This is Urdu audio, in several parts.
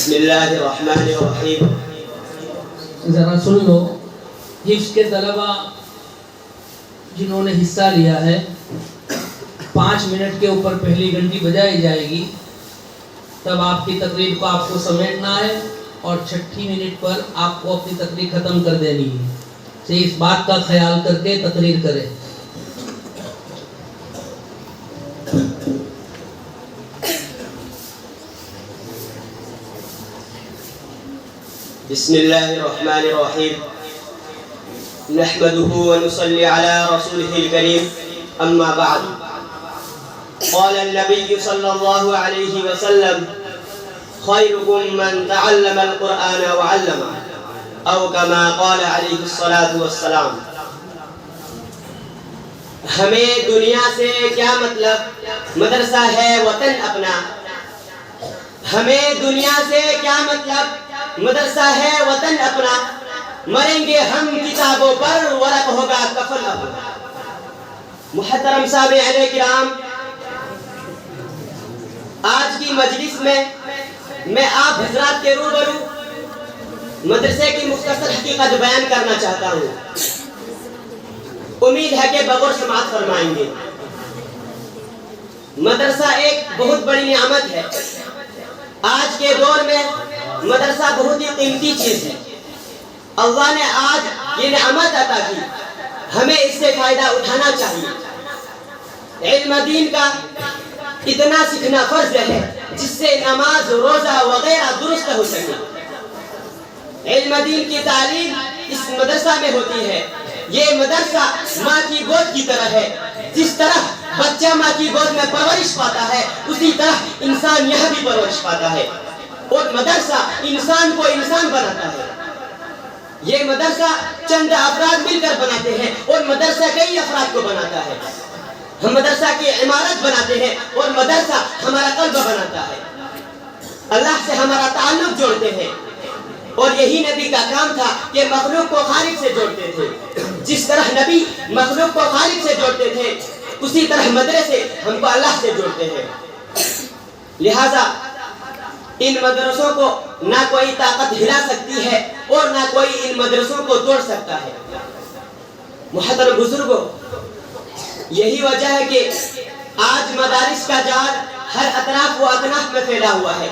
بسم اللہ الرحمن الرحیم. ذرا سن لو. حفظ کے طلبہ جنہوں نے حصہ لیا ہے 5 منٹ کے اوپر پہلی گھنٹی بجائی جائے گی، تب آپ کی تقریر کو آپ کو سمیٹنا ہے اور 6 منٹ پر آپ کو اپنی تقریر ختم کر دینی ہے. سے اس بات کا خیال کر کے تقریر کرے. بسم اللہ الرحمن الرحیم. نحمده ونصلي على رسوله الكريم. اما بعد، قال النبي صلى الله عليه وسلم: خيركم من تعلم القرآن وعلمه، او كما قال عليه الصلاة والسلام. ہمیں دنیا سے کیا مطلب، مدرسہ ہے وطن اپنا. ہمیں دنیا سے کیا مطلب، مدرسہ ہے وطن اپنا. مریں گے ہم کتابوں پر، ورق ہوگا کفن اپنا. محترم سامعین کرام، آج کی مجلس میں آپ حضرات کے روبرو مدرسے کی مختصر حقیقت بیان کرنا چاہتا ہوں. امید ہے کہ بغور سماعت فرمائیں گے. مدرسہ ایک بہت بڑی نعمت ہے. آج کے دور میں مدرسہ بہت ہی قیمتی چیز ہے. اللہ نے آج یہ نعمت عطا کی، ہمیں اس سے فائدہ اٹھانا چاہیے. علم دین کا اتنا سیکھنا فرض ہے جس سے نماز، روزہ وغیرہ درست ہو سکے. علم دین کی تعلیم اس مدرسہ میں ہوتی ہے. یہ مدرسہ ماں کی گود کی طرح ہے. جس طرح بچہ ماں کی گود میں پرورش پاتا ہے، اسی طرح انسان یہاں بھی پرورش پاتا ہے. اور مدرسہ انسان کو انسان بناتا ہے. یہ مدرسہ چند افراد مل کر بناتے ہیں اور مدرسہ کئی افراد کو بناتا ہے. ہم مدرسہ کی عمارت بناتے ہیں اور مدرسہ ہمارا قلب بناتا ہے. اللہ سے ہمارا تعلق جوڑتے ہیں. اور یہی نبی کا کام تھا کہ مخلوق کو خالق سے جوڑتے تھے. جس طرح نبی مخلوق کو خالق سے جوڑتے تھے، اسی طرح مدرسے ہم کو اللہ سے جوڑتے ہیں. لہذا ان مدرسوں کو نہ کوئی طاقت ہلا سکتی ہے اور نہ کوئی ان مدرسوں کو توڑ سکتا ہے. محترم بزرگوں، یہی وجہ ہے کہ آج مدارس کا جال ہر اطراف و اکناف میں پھیلا ہوا ہے،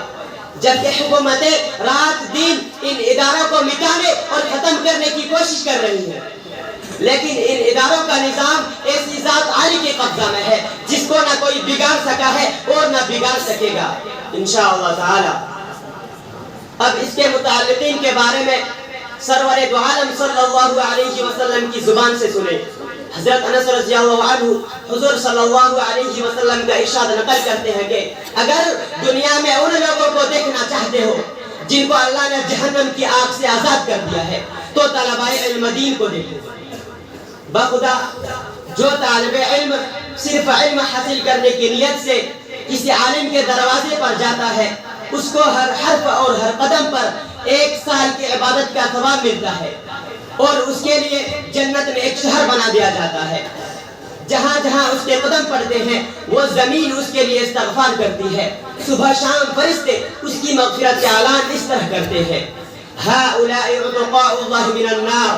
جبکہ حکومتیں رات دن ان اداروں کو مٹانے اور ختم کرنے کی کوشش کر رہی ہیں. لیکن ان اداروں کا نظام ایسی ذات عالی کے قبضہ میں ہے جس کو نہ کوئی بگاڑ سکا ہے اور نہ بگاڑ سکے گا انشاءاللہ تعالی. اب اس کے متعلقین کے بارے میں سرور دو عالم صلی اللہ علیہ وسلم کی زبان سے سنیں. حضرت انس رضی اللہ عنہ حضور صلی اللہ علیہ وسلم کا ارشاد نقل کرتے ہیں کہ اگر دنیا میں ان لوگوں کو دیکھنا چاہتے ہو جن کو اللہ نے جہنم کی آگ سے آزاد کر دیا ہے، تو طلباء علم دین کو دیکھو. بخدا جو طالب علم صرف علم حاصل کرنے کی نیت سے کسی عالم کے دروازے پر جاتا ہے، اس کو ہر حرف اور ہر قدم پر 1 سال کی عبادت کا ثواب ملتا ہے. اور اس کے لیے جنت میں ایک شہر بنا دیا جاتا ہے. جہاں جہاں اس کے قدم پڑتے ہیں وہ زمین اس کے لیے استغفار کرتی ہے. صبح شام فرشتے اس کی مغفرت کا اعلان اس طرح کرتے ہیں: هؤلاء عتقاء الله من النار.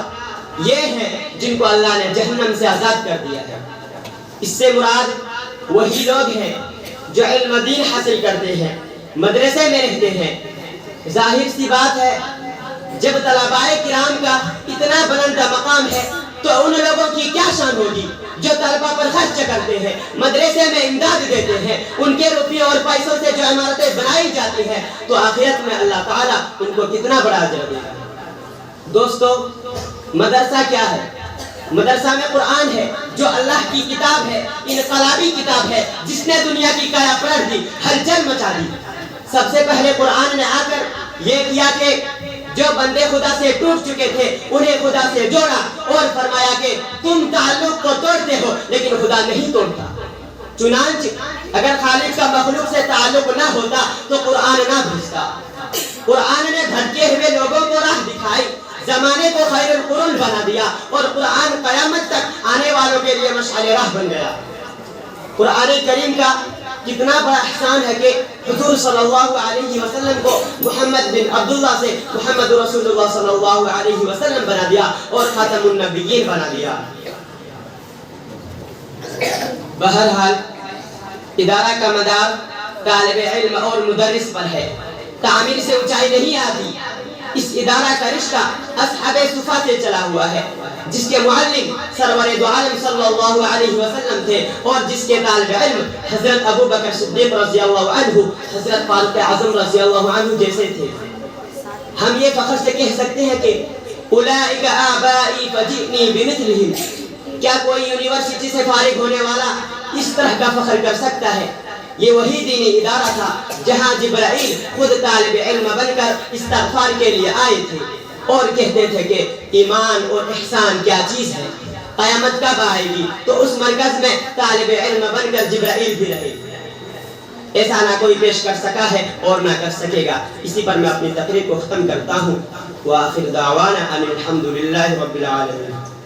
یہ ہیں جن کو اللہ نے جہنم سے آزاد کر دیا ہے. اس سے مراد وہی لوگ ہیں جو علم دین حاصل کرتے ہیں، مدرسے میں رہتے ہیں. ظاہر سی بات ہے، جب طلباء کرام کا اتنا بلند مقام ہے تو ان لوگوں کی کیا شان ہوگی جو طلباء پر خرچ کرتے ہیں، مدرسے میں امداد دیتے ہیں، ان کے روپیے اور پیسوں سے جو عمارتیں بنائی جاتی ہیں، تو آخرت میں اللہ تعالیٰ ان کو کتنا بڑا اجر دے گا. دوستو، مدرسہ کیا ہے؟ مدرسہ میں قرآن ہے جو اللہ کی کتاب ہے، انقلابی کتاب ہے جس نے دنیا کی کایا پلٹ دی، ہلچل مچا دی. سب سے پہلے قرآن نے آ کر یہ کیا کہ جو بندے خدا سے ٹوٹ چکے تھے انہیں خدا سے جوڑا اور فرمایا کہ تم تعلق کو توڑتے ہو لیکن خدا نہیں توڑتا. چنانچہ اگر خالق کا مخلوق سے تعلق نہ ہوتا تو قرآن نہ بھیجتا. قرآن نے بھٹکے ہوئے لوگوں کو راہ دکھائی، زمانے کو خیر القرون بنا دیا اور قرآن قیامت تک آنے والوں کے لیے مشعل راہ بن گیا. قرآن کریم کا کتنا بڑا احسان ہے کہ حضور صلی اللہ علیہ وسلم کو محمد بن عبداللہ سے محمد رسول اللہ صلی اللہ علیہ وسلم بنا دیا اور خاتم النبیین بنا دیا۔ بہرحال ادارہ کا مدار طالب علم اور مدرس پر ہے، تعمیر سے اونچائی نہیں آتی۔ اس ادارہ کا رشتہ اصحاب صفا سے چلا ہوا ہے، جس کے معلم سرور دو عالم صلی اللہ علیہ وسلم تھے اور جس کے طالب علم حضرت ابو بکر صدیق رضی اللہ عنہ، حضرت فاروق اعظم رضی اللہ عنہ جیسے تھے۔ ہم یہ فخر سے کہہ سکتے ہیں کہ اولئک آبائی فجئنی بمثلہم۔ کیا کوئی یونیورسٹی سے فارغ ہونے والا اس طرح کا فخر کر سکتا ہے؟ یہ وہی دینی ادارہ تھا جہاں جبرائیل خود طالب علم بن کر استغفار کے لیے آئے تھے اور کہتے تھے کہ ایمان اور احسان کیا چیز ہے، قیامت کب آئے گی؟ تو اس مرکز میں طالب علم بن کر جبرائیل بھی رہے۔ ایسا نہ کوئی پیش کر سکا ہے اور نہ کر سکے گا۔ اسی پر میں اپنی تقریر کو ختم کرتا ہوں۔ وآخر دعوانا ان الحمد للہ رب العالمین۔